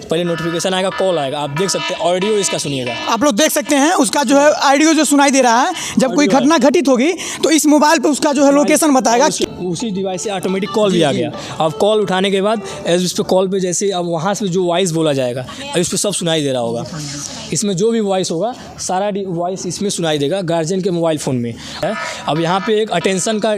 पहले नोटिफिकेशन आएगा, कॉल आएगा, आप देख सकते हैं, ऑडियो इसका सुनिएगा। आप लोग देख सकते हैं उसका जो है ऑडियो जो सुनाई दे रहा है, जब कोई घटना घटित होगी तो इस मोबाइल पे उसका जो है लोकेशन बताएगा। उसी डिवाइस से ऑटोमेटिक कॉल भी आ गया। अब कॉल उठाने के बाद इस पर कॉल पे जैसे अब वहाँ से जो वॉइस बोला जाएगा अब इस पर सब सुनाई दे रहा होगा। इसमें जो भी वॉइस होगा सारा वॉइस इसमें सुनाई देगा गार्जियन के मोबाइल फ़ोन में है। अब यहाँ पे एक अटेंशन का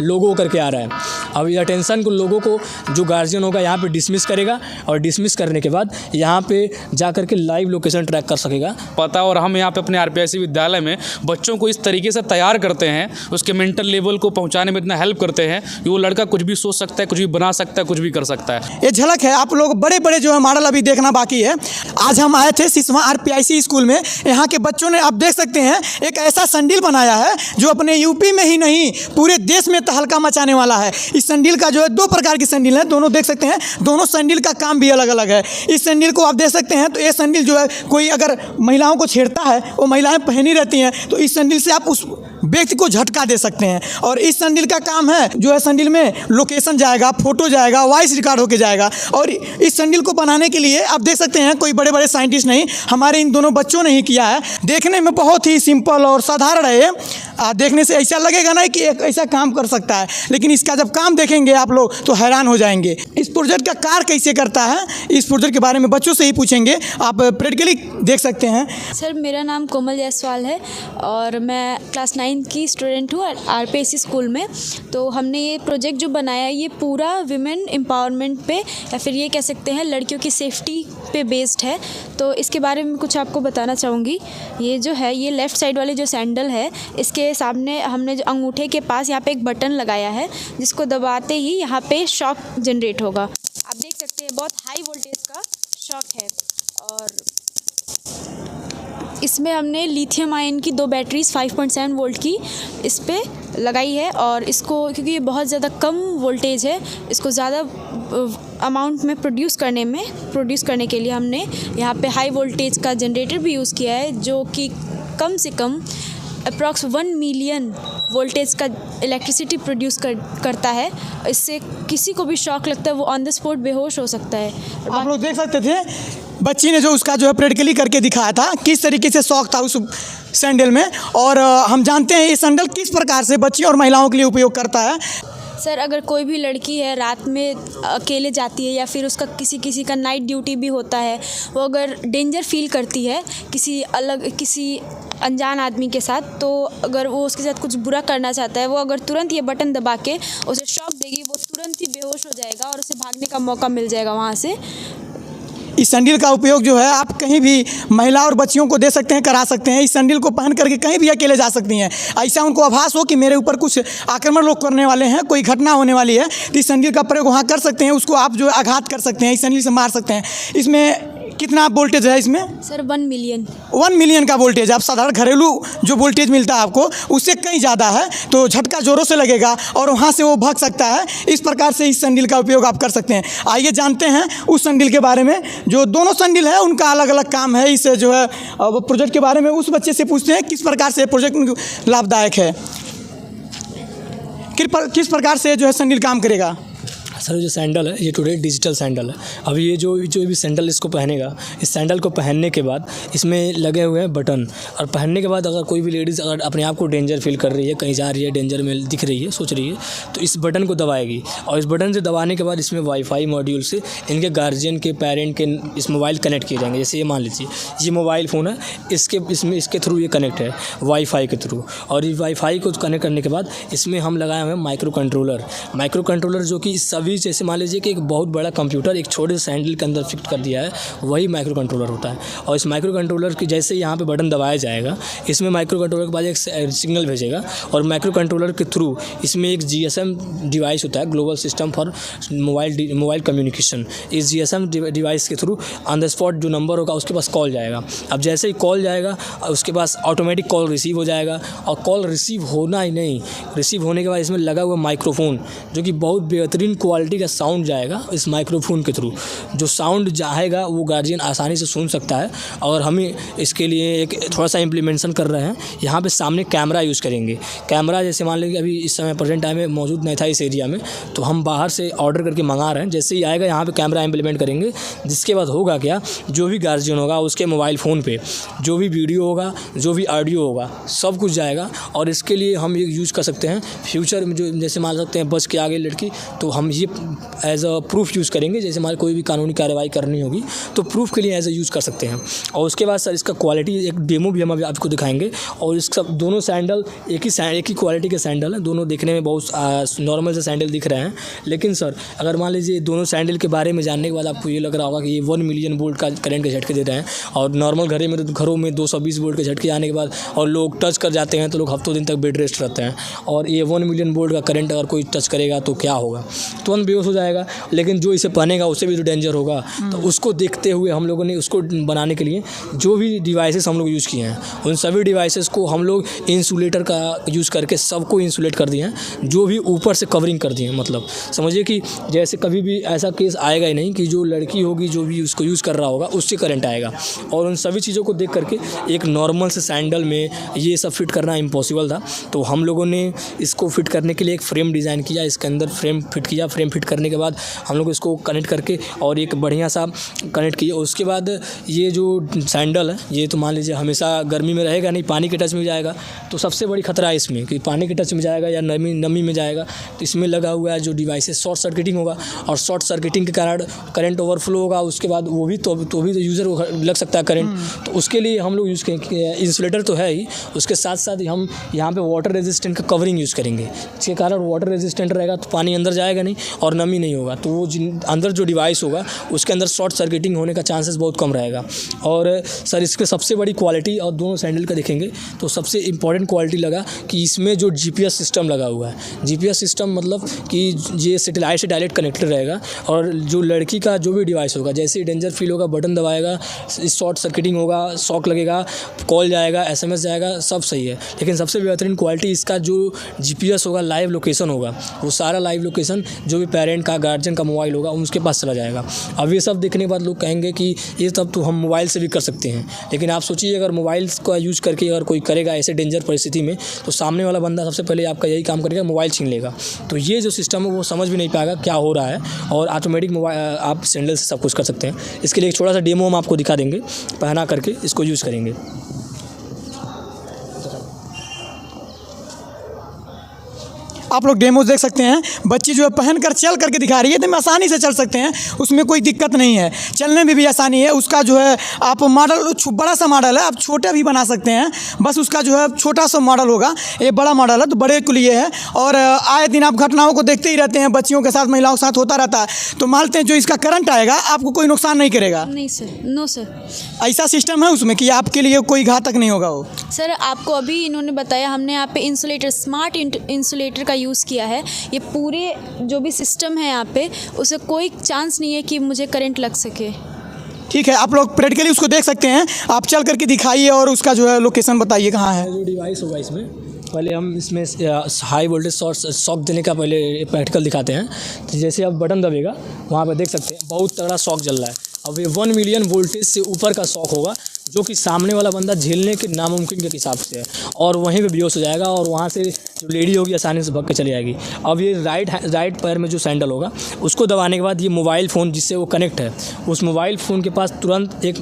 लोगो करके आ रहा है। अब ये अटेंशन को लोगों को जो गार्जियन होगा यहाँ पे डिसमिस करेगा और डिसमिस करने के बाद यहाँ पे जा कर के लाइव लोकेशन ट्रैक कर सकेगा पता। और हम यहाँ पे अपने आरपीआईसी विद्यालय में बच्चों को इस तरीके से तैयार करते हैं, उसके मेंटल लेवल को पहुँचाने में इतना हेल्प करते हैं कि वो लड़का कुछ भी सोच सकता है, कुछ भी बना सकता है, कुछ भी कर सकता है। ये झलक है, आप लोग बड़े बड़े जो है मॉडल अभी देखना बाकी है। आज हम आए थे सिसवा आरपीआईसी स्कूल में। यहाँ के बच्चों ने आप देख सकते हैं एक ऐसा संडील बनाया है जो अपने यूपी में ही नहीं पूरे देश में तहलका मचाने वाला है। इस संडील का जो है 2 प्रकार की संडील है, दोनों देख सकते हैं, दोनों संडील का काम भी अलग अलग है। इस संडील को आप देख सकते हैं तो ये संडील जो है कोई अगर महिलाओं को छेड़ता है, वो महिलाएं पहनी रहती हैं, तो इस संडील से आप उस व्यक्ति को झटका दे सकते हैं। और इस संडील का काम है जो है संडील में लोकेशन जाएगा, फोटो जाएगा, वॉइस रिकॉर्ड होके जाएगा। और इस संडील को बनाने के लिए आप देख सकते हैं कोई बड़े बड़े साइंटिस्ट नहीं, हमारे इन दोनों बच्चों ने ही किया है। देखने में बहुत ही सिंपल और साधारण है, देखने से ऐसा लगेगा ना कि एक ऐसा काम कर सकता है, लेकिन इसका जब काम देखेंगे आप लोग तो हैरान हो जाएंगे। इस प्रोजेक्ट का कार्य कैसे करता है, इस प्रोजेक्ट के बारे में बच्चों से ही पूछेंगे, आप प्रैक्टिकली देख सकते हैं। सर मेरा नाम कोमल जायसवाल है और मैं क्लास 9 की स्टूडेंट हूँ आरपीआईसी स्कूल में। तो हमने ये प्रोजेक्ट जो बनाया है ये पूरा विमेन एम्पावरमेंट पे या फिर ये कह सकते हैं लड़कियों की सेफ्टी पे बेस्ड है। तो इसके बारे में कुछ आपको बताना चाहूँगी। ये जो है ये लेफ़्ट साइड वाली जो सैंडल है, इसके सामने हमने जो अंगूठे के पास यहाँ पे एक बटन लगाया है जिसको दबाते ही यहाँ पे शॉक जनरेट होगा। आप देख सकते हैं बहुत हाई वोल्टेज का शॉक है। और इसमें हमने लिथियम आयन की 2 बैटरीज 5.7 वोल्ट की इस पे लगाई है। और इसको क्योंकि ये बहुत ज़्यादा कम वोल्टेज है, इसको ज़्यादा अमाउंट में प्रोड्यूस करने के लिए हमने यहाँ पे हाई वोल्टेज का जनरेटर भी यूज़ किया है जो कि कम से कम अप्रॉक्स 1 मिलियन वोल्टेज का इलेक्ट्रिसिटी प्रोड्यूस करता है। इससे किसी को भी शॉक लगता है वो ऑन द स्पॉट बेहोश हो सकता है। आप लोग देख सकते थे बच्ची ने जो उसका जो है प्रैक्टिकली करके दिखाया था किस तरीके से शौक था उस सैंडल में। और हम जानते हैं ये सैंडल किस प्रकार से बच्ची और महिलाओं के लिए उपयोग करता है। सर अगर कोई भी लड़की है रात में अकेले जाती है या फिर उसका किसी का नाइट ड्यूटी भी होता है, वो अगर डेंजर फील करती है किसी अनजान आदमी के साथ, तो अगर वो उसके साथ कुछ बुरा करना चाहता है, वो अगर तुरंत ये बटन दबा के उसे शॉक देगी, वो तुरंत ही बेहोश हो जाएगा और उसे भागने का मौका मिल जाएगा वहाँ से। इस सैंडल का उपयोग जो है आप कहीं भी महिला और बच्चियों को दे सकते हैं, करा सकते हैं। इस सैंडल को पहन करके कहीं भी अकेले जा सकती हैं। ऐसा उनको आभास हो कि मेरे ऊपर कुछ आक्रमण लोग करने वाले हैं, कोई घटना होने वाली है, तो इस सैंडल का प्रयोग वहाँ कर सकते हैं, उसको आप जो है आघात कर सकते हैं, इस सैंडल से मार सकते हैं। इसमें कितना वोल्टेज है इसमें? सर 1 मिलियन 1 मिलियन का वोल्टेज। आप साधारण घरेलू जो वोल्टेज मिलता है आपको उससे कहीं ज़्यादा है, तो झटका ज़ोरों से लगेगा और वहाँ से वो भाग सकता है। इस प्रकार से इस सैंडल का उपयोग आप कर सकते हैं। आइए जानते हैं उस सैंडल के बारे में। जो दोनों सैंडल है उनका अलग अलग काम है। इस जो है वो प्रोजेक्ट के बारे में उस बच्चे से पूछते हैं किस प्रकार से प्रोजेक्ट लाभदायक है, किस प्रकार से जो है सैंडल काम करेगा। सर जो सैंडल है ये टुडे डिजिटल सैंडल है। अब ये जो भी सैंडल इसको पहनेगा, इस सैंडल को पहनने के बाद इसमें लगे हुए हैं बटन, और पहनने के बाद अगर कोई भी लेडीज़ अगर अपने आप को डेंजर फील कर रही है, कहीं जा रही है, डेंजर में दिख रही है, सोच रही है, तो इस बटन को दबाएगी। और इस बटन से दबाने के बाद इसमें वाईफाई मॉड्यूल से इनके गार्जियन के पेरेंट के इस मोबाइल कनेक्ट किए जाएंगे। जैसे ये मान लीजिए ये मोबाइल फ़ोन है, इसके थ्रू ये कनेक्ट है वाईफाई के थ्रू। और इस वाईफाई को कनेक्ट करने के बाद इसमें हम लगाए हुए हैं माइक्रो कंट्रोलर जो कि सभी जैसे मान लीजिए कि एक बहुत बड़ा कंप्यूटर एक छोटे से सैंडल के अंदर फिट कर दिया है, वही माइक्रो कंट्रोलर होता है। और इस माइक्रो कंट्रोलर की जैसे यहाँ पे बटन दबाया जाएगा, इसमें माइक्रो कंट्रोलर के बाद एक सिग्नल भेजेगा और माइक्रो कंट्रोलर के थ्रू इसमें एक GSM डिवाइस होता है, global system for mobile communication. इस GSM डिवाइस के थ्रू ऑन द स्पॉट जो नंबर होगा उसके पास कॉल जाएगा। अब जैसे ही कॉल जाएगा उसके पास ऑटोमेटिक कॉल रिसीव हो जाएगा। और कॉल रिसीव होना ही नहीं, रिसीव होने के बाद इसमें लगा हुआ माइक्रोफोन जो कि बहुत बेहतरीन क्वालिटी क्वालिटी का साउंड जाएगा इस माइक्रोफोन के थ्रू। जो साउंड जाएगा वो गार्जियन आसानी से सुन सकता है। और हम इसके लिए एक थोड़ा सा इम्प्लीमेंटेशन कर रहे हैं। यहाँ पे सामने कैमरा यूज़ करेंगे। कैमरा जैसे मान लीजिए अभी इस समय प्रेजेंट टाइम में मौजूद नहीं था इस एरिया में, तो हम बाहर से ऑर्डर करके मंगा रहे हैं। जैसे ही आएगा यहाँ पे कैमरा इम्प्लीमेंट करेंगे, जिसके बाद होगा क्या, जो भी गार्जियन होगा उसके मोबाइल फ़ोन पे जो भी वीडियो होगा, जो भी ऑडियो होगा, सब कुछ जाएगा। और इसके लिए हम ये यूज़ कर सकते हैं फ्यूचर में, जो जैसे मान सकते हैं बच के आ गई लड़की, तो हम ये एज अ प्रूफ यूज़ करेंगे। जैसे हमारे कोई भी कानूनी कार्रवाई करनी होगी तो प्रूफ के लिए एज अ यूज़ कर सकते हैं। और उसके बाद सर इसका क्वालिटी एक डेमो भी हम अभी आपको दिखाएंगे। और इसका दोनों सैंडल एक ही क्वालिटी के सैंडल हैं। दोनों देखने में बहुत नॉर्मल से सैंडल दिख रहे हैं। लेकिन सर अगर मान लीजिए दोनों सैंडल के बारे में जानने के बाद आपको ये लग रहा होगा कि ये 1 मिलियन वोल्ट का करंट के झटके दे रहे हैं, और नॉर्मल घरों में 220 वोल्ट के झटके आने के बाद और लोग टच कर जाते हैं तो लोग हफ्तों दिन तक बेड रेस्ट रहते हैं। और ये 1 मिलियन वोल्ट का करंट अगर कोई टच करेगा तो क्या होगा, तुरंत बेहोश हो जाएगा। लेकिन जो इसे पहनेगा उससे भी जो डेंजर होगा, तो उसको देखते हुए हम लोगों ने उसको बनाने के लिए जो भी डिवाइसेस हम लोग यूज़ किए हैं, उन सभी डिवाइसेस को हम लोग इंसुलेटर का यूज़ करके सबको इंसुलेट कर दिए हैं। जो भी ऊपर से कवरिंग कर दिए हैं। मतलब समझिए कि जैसे कभी भी ऐसा केस आएगा ही नहीं कि जो लड़की होगी जो भी उसको यूज़ कर रहा होगा उससे करंट आएगा। और उन सभी चीज़ों को देख करके एक नॉर्मल से सैंडल में ये सब फिट करना इम्पॉसिबल था। तो हम लोगों ने इसको फिट करने के लिए एक फ्रेम डिज़ाइन किया, इसके अंदर फ्रेम फिट किया। फ्रेम फिट करने के बाद हम लोग इसको कनेक्ट करके और एक बढ़िया सा कनेक्ट किया। उसके बाद ये जो सैंडल है ये तो मान लीजिए हमेशा गर्मी में रहेगा नहीं, पानी के टच में जाएगा। तो सबसे बड़ी खतरा है इसमें कि पानी के टच में जाएगा या नमी में जाएगा, तो इसमें लगा हुआ है जो डिवाइस है शॉर्ट सर्किटिंग होगा। और शॉर्ट सर्किटिंग के कारण करंट ओवरफ्लो होगा। उसके बाद वो भी तो यूज़र को लग सकता है करंट। तो उसके लिए हम लोग यूज़ करेंगे, इंसुलेटर तो है ही, उसके साथ साथ हम यहाँ पे वाटर रेजिस्टेंट का कवरिंग यूज़ करेंगे। इसके कारण वाटर रेजिस्टेंट रहेगा तो पानी अंदर जाएगा नहीं और नमी नहीं होगा। तो वो अंदर जो डिवाइस होगा उसके अंदर शॉर्ट सर्किटिंग होने का चांसेस बहुत कम रहेगा। और सर इसके सबसे बड़ी क्वालिटी और दोनों सैंडल का देखेंगे तो सबसे इम्पॉर्टेंट क्वालिटी लगा कि इसमें जो GPS सिस्टम लगा हुआ है। GPS सिस्टम मतलब कि ये सैटेलाइट से डायरेक्ट कनेक्टेड रहेगा। और जो लड़की का जो भी डिवाइस होगा, जैसे ही डेंजर फील होगा बटन दबाएगा, शॉर्ट सर्किटिंग होगा, शॉक लगेगा, कॉल जाएगा, SMS जाएगा, सब सही है। लेकिन सबसे बेहतरीन क्वालिटी इसका जो GPS होगा, लाइव लोकेशन होगा, वो सारा लाइव लोकेशन जो भी पेरेंट का गार्जियन का मोबाइल होगा उसके पास चला जाएगा। अब ये सब देखने के बाद लोग कहेंगे कि ये सब तो हम मोबाइल से भी कर सकते हैं। लेकिन आप सोचिए अगर मोबाइल का यूज़ करके अगर कोई करेगा ऐसे डेंजर परिस्थिति में, तो सामने वाला बंदा सबसे पहले आपका यही काम करेगा, मोबाइल छीन लेगा। तो ये जो सिस्टम है वो समझ भी नहीं पाएगा क्या हो रहा है, और ऑटोमेटिक मोबाइल आप सैंडल से सब कुछ कर सकते हैं। इसके लिए एक छोटा सा डेमो हम आपको दिखा देंगे, पहना करके इसको यूज़ करेंगे। आप लोग डेमो देख सकते हैं। बच्ची जो है पहन कर चल करके दिखा रही है, तो आसानी से चल सकते हैं, उसमें कोई दिक्कत नहीं है, चलने में भी आसानी है। उसका जो है आप मॉडल बड़ा सा मॉडल है, आप छोटा भी बना सकते हैं, बस उसका जो है छोटा सा मॉडल होगा। ये बड़ा मॉडल है तो बड़े के लिए है। और आए दिन आप घटनाओं को देखते ही रहते हैं, बच्चियों के साथ महिलाओं के साथ होता रहता है। तो मानते हैं जो इसका करंट आएगा आपको कोई नुकसान नहीं करेगा? नहीं सर, नो सर। ऐसा सिस्टम है उसमें कि आपके लिए कोई घातक नहीं होगा वो? सर आपको अभी इन्होंने बताया, हमने यहाँ पे इंसुलेटर, स्मार्ट इंसुलेटर का यूज़ किया है। ये पूरे जो भी सिस्टम है यहाँ पे, उसे कोई चांस नहीं है कि मुझे करंट लग सके। ठीक है, आप लोग प्रैक्टिकली उसको देख सकते हैं। आप चल करके दिखाइए और उसका जो है लोकेशन बताइए कहाँ है। जो डिवाइस होगा इसमें, पहले हम इसमें हाई वोल्टेज शॉक देने का पहले प्रैक्टिकल दिखाते हैं। तो जैसे आप बटन दबेगा वहाँ पर देख सकते हैं बहुत तगड़ा शॉक जल रहा है। अब ये 1 मिलियन वोल्टेज से ऊपर का शॉक होगा, जो कि सामने वाला बंदा झेलने के नामुमकिन के हिसाब से है, और वहीं पे बेहोश हो जाएगा। और वहाँ से जो लेडी होगी आसानी से भाग के चली जाएगी। अब ये राइट पैर में जो सैंडल होगा उसको दबाने के बाद ये मोबाइल फ़ोन जिससे वो कनेक्ट है, उस मोबाइल फ़ोन के पास तुरंत एक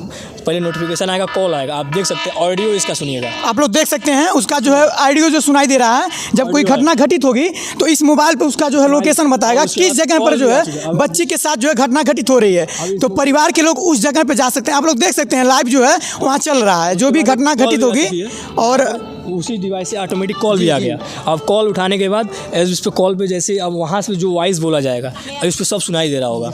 पहले नोटिफिकेशन आएगा, कॉल आएगा। आप देख सकते हैं, ऑडियो इसका सुनिएगा। आप लोग देख सकते हैं उसका जो है ऑडियो जो सुनाई दे रहा है। जब कोई घटना घटित होगी तो इस मोबाइल पे उसका जो है लोकेशन बताएगा, किस जगह पर जो है बच्ची के साथ जो है घटना घटित हो रही है। तो परिवार के लोग उस जगह पे जा सकते हैं। आप लोग देख सकते हैं लाइव जो है वहाँ चल रहा है, जो भी घटना घटित होगी, और उसी डिवाइस से ऑटोमेटिक कॉल भी आ गया। अब कॉल उठाने के बाद इस पर कॉल पे जैसे अब वहाँ से जो वॉइस बोला जाएगा इस पर सब सुनाई दे रहा होगा।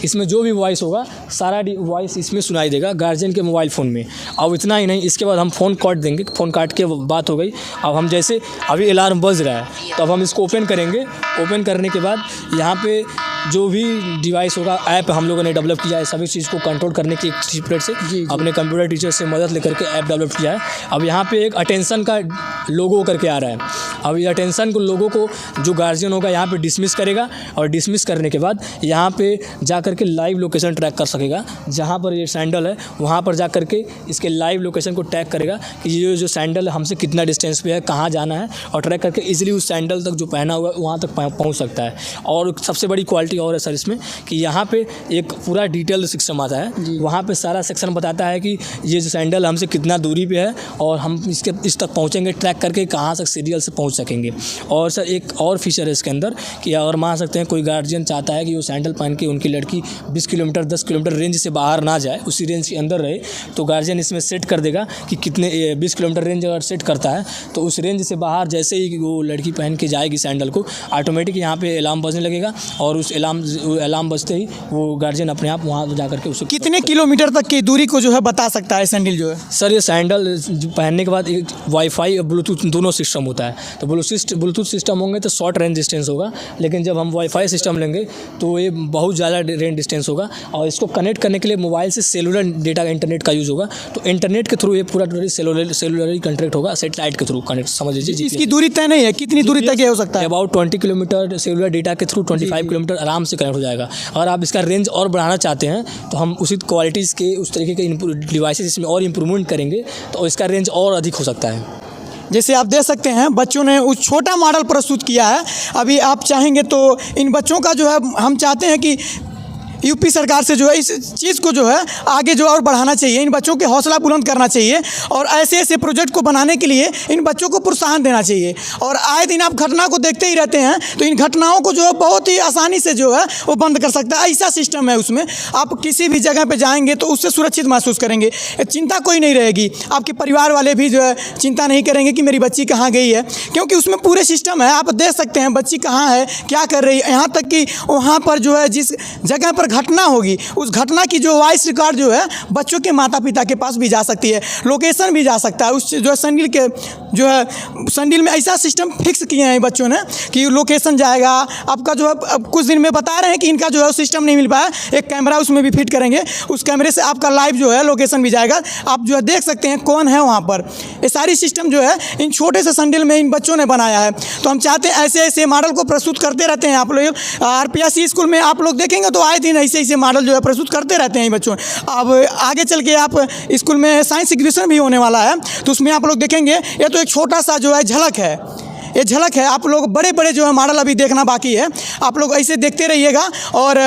इसमें जो भी वॉइस होगा सारा वॉइस इसमें सुनाई देगा गार्जियन के मोबाइल फ़ोन में। अब इतना ही नहीं, इसके बाद हम फ़ोन काट देंगे। फ़ोन काट के बात हो गई। अब हम जैसे अभी अलार्म बज रहा है तो अब हम इसको ओपन करेंगे। ओपन करने के बाद यहाँ पे जो भी डिवाइस होगा, ऐप हम लोगों ने डेवलप किया है, सभी चीज़ को कंट्रोल करने की एक सेपरेट से अपने कंप्यूटर टीचर से मदद लेकर के ऐप डेवलप किया है। अब यहाँ पे एक अटेंशन का लोगो करके आ रहा है। अब ये अटेंशन को लोगों को जो गार्जियन होगा यहाँ पे डिसमिस करेगा, और डिसमिस करने के बाद यहाँ पे जा कर के लाइव लोकेशन ट्रैक कर सकेगा। जहाँ पर ये सैंडल है वहाँ पर जा कर के इसके लाइव लोकेशन को टैग करेगा कि ये जो सैंडल हमसे कितना डिस्टेंस पे है, कहाँ जाना है, और ट्रैक करके इजीली उस सैंडल तक जो पहना हुआ है वहाँ तक पहुँच सकता है। और सबसे बड़ी क्वालिटी और है सर इसमें कि यहाँ पे एक पूरा डिटेल सिस्टम आता है। वहाँ पे सारा सेक्शन बताता है कि ये जो सैंडल हमसे कितना दूरी पे है और हम इस तक पहुँचेंगे, ट्रैक करके कहाँ तक सीरियल से पहुँच सकेंगे। और सर एक और फीचर है इसके अंदर कि अगर मान सकते हैं कोई गार्जियन चाहता है कि वो सैंडल पहन के उनकी लड़की 20 किलोमीटर 10 किलोमीटर रेंज से बाहर ना जाए, उसी रेंज के अंदर रहे, तो गार्जियन इसमें सेट कर देगा कि कितने 20 किलोमीटर रेंज अगर सेट करता है तो उस रेंज से बाहर जैसे ही वो लड़की पहन के जाएगी सैंडल को, ऑटोमेटिक यहाँ पे अलार्म बजने लगेगा, और उस अलार्म बजते ही वो गार्जियन अपने आप वहाँ जा करके उसे कितने किलोमीटर तक की दूरी को जो है बता सकता है सैंडल जो है? सर ये सैंडल पहनने के बाद एक वाईफाई और ब्लूटूथ दोनों सिस्टम होता है। तो ब्लूटूथ सिस्टम होंगे तो शॉर्ट रेंज डिस्टेंस होगा, लेकिन जब हम वाईफाई सिस्टम लेंगे तो ये बहुत ज़्यादा रेंज डिस्टेंस होगा। और इसको कनेक्ट करने के लिए मोबाइल से सेलुलर डेटा इंटरनेट का यूज़ होगा। तो इंटरनेट के थ्रू ये पूरा सेलुलर कनेक्ट होगा, सेटेलाइट के थ्रू कनेक्ट, समझ लीजिए। इसकी दूरी तय नहीं है, कितनी दूरी तक ये हो सकता है? अबाउट 20 किलोमीटर सेलुलर डेटा के थ्रू 25 किलोमीटर आराम से कनेक्ट हो जाएगा। अगर आप इसका रेंज और बढ़ाना चाहते हैं तो हम उसी क्वालिटीज़ के उस तरीके के डिवाइसेस इसमें और इम्प्रूवमेंट करेंगे तो इसका रेंज और अधिक हो सकता है। जैसे आप देख सकते हैं बच्चों ने उस छोटा मॉडल प्रस्तुत किया है। अभी आप चाहेंगे तो इन बच्चों का जो है हम चाहते हैं कि यूपी सरकार से जो है इस चीज़ को जो है आगे जो और बढ़ाना चाहिए, इन बच्चों के हौसला बुलंद करना चाहिए, और ऐसे ऐसे प्रोजेक्ट को बनाने के लिए इन बच्चों को प्रोत्साहन देना चाहिए। और आए दिन आप घटना को देखते ही रहते हैं, तो इन घटनाओं को जो है बहुत ही आसानी से जो है वो बंद कर सकता है। ऐसा सिस्टम है उसमें, आप किसी भी जगह पे जाएंगे तो उससे सुरक्षित महसूस करेंगे, चिंता कोई नहीं रहेगी। आपके परिवार वाले भी जो है चिंता नहीं करेंगे कि मेरी बच्ची कहाँ गई है, क्योंकि उसमें पूरे सिस्टम है। आप देख सकते हैं बच्ची कहाँ है, क्या कर रही है, यहाँ तक कि वहाँ पर जो है जिस जगह पर घटना होगी उस घटना की जो वॉइस रिकॉर्ड जो है बच्चों के माता पिता के पास भी जा सकती है, लोकेशन भी जा सकता है। उस जो है सैंडल के जो है सैंडल में ऐसा सिस्टम फिक्स किए हैं बच्चों ने कि लोकेशन जाएगा आपका जो है। अब कुछ दिन में बता रहे हैं कि इनका जो है सिस्टम नहीं मिल पाया, एक कैमरा उसमें भी फिट करेंगे, उस कैमरे से आपका लाइव जो है लोकेशन भी जाएगा, आप जो है देख सकते हैं कौन है वहाँ पर। ये सारी सिस्टम जो है इन छोटे से सैंडल में इन बच्चों ने बनाया है। तो हम चाहते हैं ऐसे ऐसे मॉडल को प्रस्तुत करते रहते हैं। आप लोग RPSC स्कूल में आप लोग देखेंगे तो आए दिन ऐसे ऐसे मॉडल जो है प्रस्तुत करते रहते हैं बच्चों। अब आगे चल के आप स्कूल में साइंस एग्जीबिशन भी होने वाला है, तो उसमें आप लोग देखेंगे। ये तो एक छोटा सा जो है झलक है, ये झलक है। आप लोग बड़े बड़े जो है मॉडल अभी देखना बाकी है, आप लोग ऐसे देखते रहिएगा। और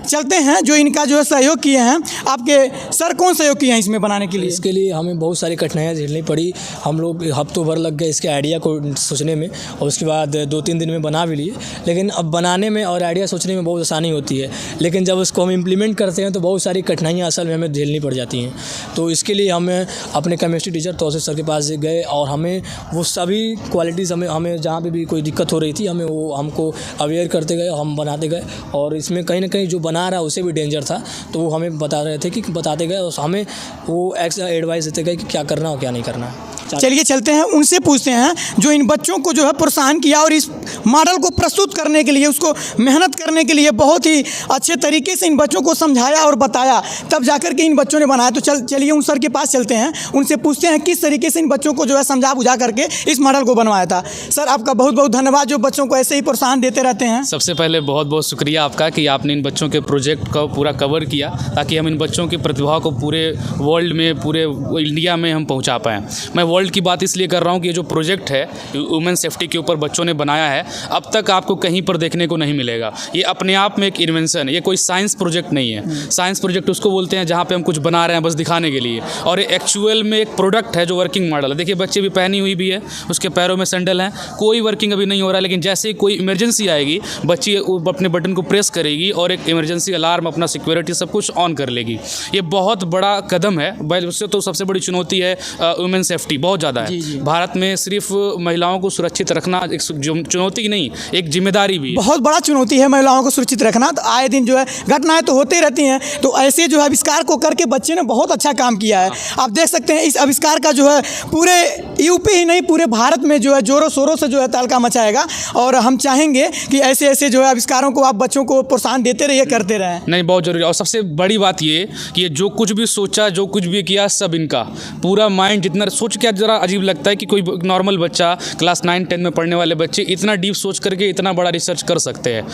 चलते हैं जो इनका जो है सहयोग किए हैं, आपके सर कौन सहयोग किए हैं इसमें बनाने के लिए? इसके लिए हमें बहुत सारी कठिनाइयाँ झेलनी पड़ी। हम लोग हफ्तों भर लग गए इसके आइडिया को सोचने में, और उसके बाद 2-3 दिन में बना भी लिए। लेकिन अब बनाने में और आइडिया सोचने में बहुत आसानी होती है, लेकिन जब उसको हम इम्प्लीमेंट करते हैं तो बहुत सारी कठिनाइयाँ असल में हमें झेलनी पड़ जाती हैं। तो इसके लिए हमें अपने केमिस्ट्री टीचर तौसीफ सर के पास गए, और हमें वो सभी क्वालिटीज़ हमें जहाँ पे भी कोई दिक्कत हो रही थी हमें वो हमको अवेयर करते गए, हम बनाते गए। और इसमें कहीं ना कहीं जो बना रहा है उसे भी डेंजर था, तो वो हमें बता रहे थे कि बताते गए, और हमें वो एडवाइस देते गए कि क्या करना और क्या नहीं करना। चलिए चलते हैं, उनसे पूछते हैं जो इन बच्चों को जो है प्रोत्साहन किया और इस मॉडल को प्रस्तुत करने के लिए, उसको मेहनत करने के लिए बहुत ही अच्छे तरीके से इन बच्चों को समझाया और बताया, तब जाकर के इन बच्चों ने बनाया। तो चलिए उन सर के पास चलते हैं, उनसे पूछते हैं किस तरीके से इन बच्चों को जो है समझा बुझा करके इस मॉडल को बनवाया था। सर आपका बहुत बहुत धन्यवाद जो बच्चों को ऐसे ही प्रोत्साहन देते रहते हैं। सबसे पहले बहुत बहुत शुक्रिया आपका कि आपने इन बच्चों के प्रोजेक्ट को पूरा कवर किया, ताकि हम इन बच्चों की प्रतिभा को पूरे वर्ल्ड में, पूरे इंडिया में हम पहुँचा पाएँ। मैं वर्ल्ड की बात इसलिए कर रहा हूँ कि ये जो प्रोजेक्ट है वुमेन सेफ्टी के ऊपर बच्चों ने बनाया है, अब तक आपको कहीं पर देखने को नहीं मिलेगा। ये अपने आप में एक इन्वेंशन है, ये कोई साइंस प्रोजेक्ट नहीं है। साइंस प्रोजेक्ट उसको बोलते हैं जहाँ पे हम कुछ बना रहे हैं बस दिखाने के लिए, और ये एक्चुअल में एक प्रोडक्ट है जो वर्किंग मॉडल है। देखिए बच्चे भी पहनी हुई भी है, उसके पैरों में सैंडल हैं, कोई वर्किंग अभी नहीं हो रहा है, लेकिन जैसे ही कोई इमरजेंसी आएगी बच्ची अपने बटन को प्रेस करेगी और एक इमरजेंसी अलार्म, अपना सिक्योरिटी सब कुछ ऑन कर लेगी। ये बहुत बड़ा कदम है। उससे तो सबसे बड़ी चुनौती है वुमेन सेफ्टी, बहुत ज़्यादा है। भारत में सिर्फ महिलाओं को सुरक्षित रखना एक चुनौती नहीं, एक जिम्मेदारी भी, बहुत बड़ा चुनौती है महिलाओं को सुरक्षित रखना। तो आए दिन जो है घटनाएं तो होती रहती हैं, तो ऐसे जो है आविष्कार को करके बच्चे ने बहुत अच्छा काम किया है। आप देख सकते हैं इस आविष्कार का जो है पूरे यूपी ही नहीं पूरे भारत में जो है जोरों शोरों से जो है तहलका मचाएगा। और हम चाहेंगे कि ऐसे ऐसे जो है आविष्कारों को आप बच्चों को प्रोत्साहन देते रहिए, करते रहें। नहीं, बहुत जरूरी। और सबसे बड़ी बात ये कि ये जो कुछ भी सोचा, जो कुछ भी किया, सब इनका पूरा माइंड जितना सोच के ज़रा अजीब लगता है कि कोई नॉर्मल बच्चा क्लास 9-10 में पढ़ने वाले बच्चे इतना डीप सोच करके इतना बड़ा रिसर्च कर सकते हैं।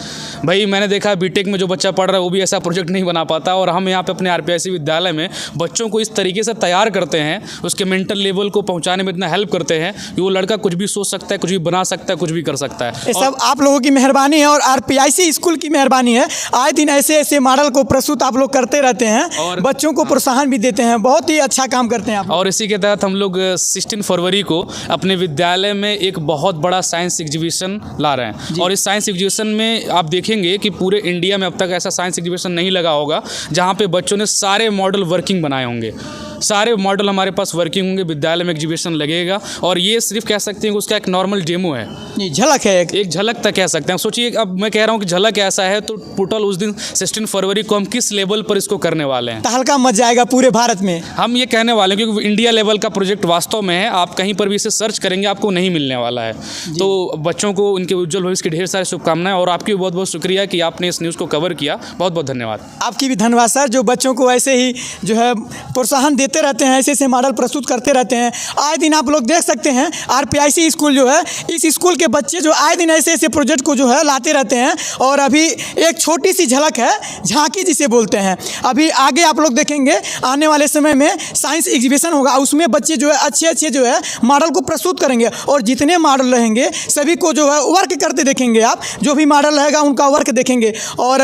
भाई मैंने देखा बीटेक में जो बच्चा पढ़ रहा है वो भी ऐसा प्रोजेक्ट नहीं बना पाता, और हम यहाँ पे अपने आरपीआईसी विद्यालय में बच्चों को इस तरीके से तैयार करते हैं, उसके मेंटल लेवल को पहुँचाने में इतना हेल्प करते हैं कि वो लड़का कुछ भी सोच सकता है, कुछ भी बना सकता है, कुछ भी कर सकता है। ये सब आप लोगों की मेहरबानी है और आरपीआईसी स्कूल की मेहरबानी है। आए दिन ऐसे ऐसे मॉडल को प्रस्तुत आप लोग करते रहते हैं और बच्चों को प्रोत्साहन भी देते हैं। बहुत ही अच्छा काम करते हैं आप। और इसी के तहत हम लोग 16 फरवरी को अपने विद्यालय में एक बहुत बड़ा साइंस एग्जीबिशन ला रहे हैं। और इस साइंस एग्जीबिशन में आप देखेंगे कि पूरे इंडिया में अब तक ऐसा साइंस एग्जीबिशन नहीं लगा होगा जहाँ पे बच्चों ने सारे मॉडल वर्किंग बनाए होंगे। सारे मॉडल हमारे पास वर्किंग होंगे, विद्यालय में एग्जीबिशन लगेगा। और ये सिर्फ कह सकते हैं कि उसका एक नॉर्मल डेमो है, ये झलक है, एक झलक तक कह सकते हैं। सोचिए अब मैं कह रहा हूँ कि झलक ऐसा है, तो टोटल उस दिन 16 फरवरी को हम किस लेवल पर इसको करने वाले हैं। तहलका मच जाएगा पूरे भारत में, हम ये कहने वाले हैं, क्योंकि इंडिया लेवल का प्रोजेक्ट वास्तव में है। आप कहीं पर भी इसे सर्च करेंगे आपको नहीं मिलने वाला है। तो बच्चों को उनके उज्जवल भविष्य की ढेर सारी शुभकामनाएं, और आपकी बहुत बहुत शुक्रिया कि आपने इस न्यूज़ को कवर किया। बहुत बहुत धन्यवाद। आपकी भी धन्यवाद सर, जो बच्चों को ऐसे ही जो है प्रोत्साहन देते रहते हैं, ऐसे मॉडल प्रस्तुत करते रहते हैं। आए दिन आप लोग देख सकते हैं आरपीआईसी स्कूल जो है, इस स्कूल के बच्चे जो आए दिन ऐसे ऐसे प्रोजेक्ट को जो है लाते रहते हैं। और अभी एक छोटी सी झलक है, झांकी जिसे बोलते हैं। अभी आगे आप लोग देखेंगे आने वाले समय में साइंस एग्जीबिशन होगा, उसमें बच्चे जो है अच्छे अच्छे जो है मॉडल को प्रस्तुत करेंगे। और जितने मॉडल रहेंगे सभी को जो है वर्क करते देखेंगे आप। जो भी मॉडल रहेगा उनका वर्क देखेंगे और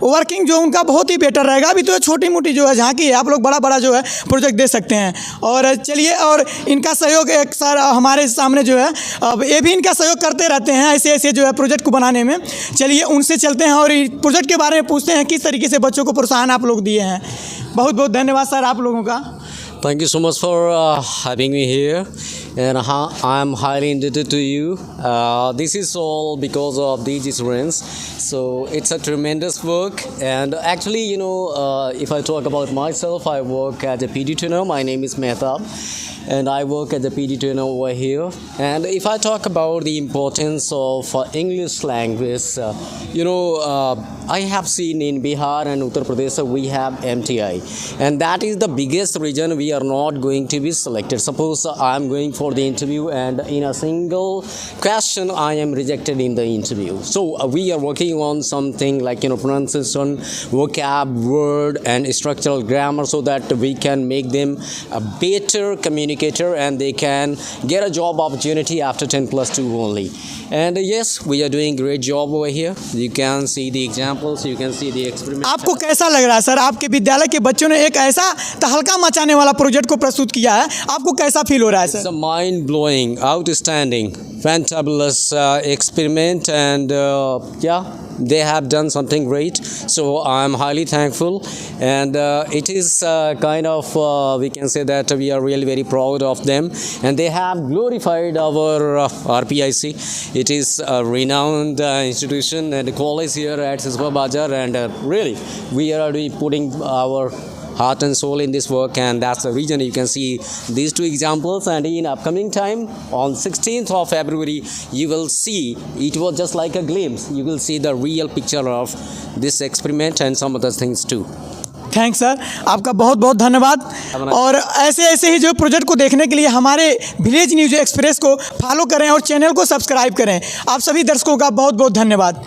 वर्किंग जो उनका बहुत ही बेटर रहेगा। अभी तो छोटी मोटी जो है झांकी है, आप लोग बड़ा बड़ा जो है प्रोजेक्ट दे सकते हैं। और चलिए, और इनका सहयोग एक सर हमारे सामने जो है, अब ये भी इनका सहयोग करते रहते हैं ऐसे ऐसे जो है प्रोजेक्ट को बनाने में। चलिए उनसे चलते हैं और प्रोजेक्ट के बारे में पूछते हैं किस तरीके से बच्चों को प्रोत्साहन आप लोग दिए हैं। बहुत बहुत धन्यवाद सर आप लोगों का। Thank you so much for having me here, and I'm highly indebted to you. This is all because of these students. So it's a tremendous work, and actually, you know, if I talk about myself, I work as a PD trainer. My name is Mehtab, and I work as a PD trainer over here. And if I talk about the importance of English language, you know, I have seen in Bihar and Uttar Pradesh we have MTI, and that is the biggest reason we are not going to be selected. Suppose I am going for the interview and in a single question I am rejected in the interview. So we are working on something like, you know, pronunciation, vocab, word and structural grammar, so that we can make them a better communicator and they can get a job opportunity after 10+2 only. And yes, we are doing great job over here. You can see the examples, you can see the experiment. आपको कैसा लग रहा है sir? आपके विद्यालय के बच्चों ने एक ऐसा तहलका मचाने वाला प्रोजेक्ट को प्रस्तुत किया है, आपको कैसा फील हो रहा है sir? It's a mind-blowing, outstanding, fantabulous experiment, and yeah, they have done something great. So I'm highly thankful, and it is kind of we can say that we are really very proud of them, and they have glorified our RPIC. It is a renowned institution and college here at Siswa Bazar, and really we are putting our heart and soul in this work, and that's the reason you can see these two examples. And in upcoming time on 16th of February you will see, it was just like a glimpse, you will see the real picture of this experiment and some other things too. Thanks sir, आपका बहुत बहुत धन्यवाद। और ऐसे ऐसे ही जो project को देखने के लिए हमारे विलेज न्यूज़ एक्सप्रेस को फॉलो करें और चैनल को सब्सक्राइब करें। आप सभी दर्शकों का बहुत बहुत धन्यवाद।